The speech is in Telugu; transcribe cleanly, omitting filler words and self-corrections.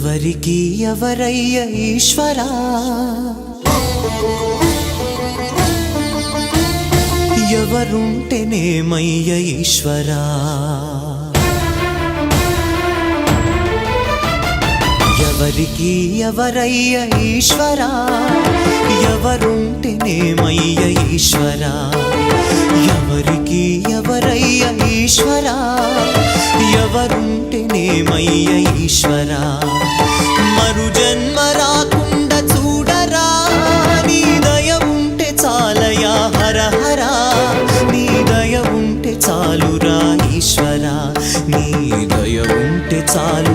ఎవరికి ఎవరయ్య ఈశ్వరా, ఎవరుంటేనేమయ్య ఈశ్వరా, ఎవరికి ఎవరయ్య ఈశ్వరా, ఎవరుంటేనేమయ్య ఈశ్వరా, ఎవరికి ఎవరయ్య ఈశ్వరా, ఎవరుంటేనేమయ్య ఈశ్వరా. మరు జన్మ రాకుండా చూడరా, నీ దయ ఉంటే చాలయా హర హర, నీ దయ ఉంటే చాలురా ఈశ్వరా, నీ దయ ఉంటే చాలు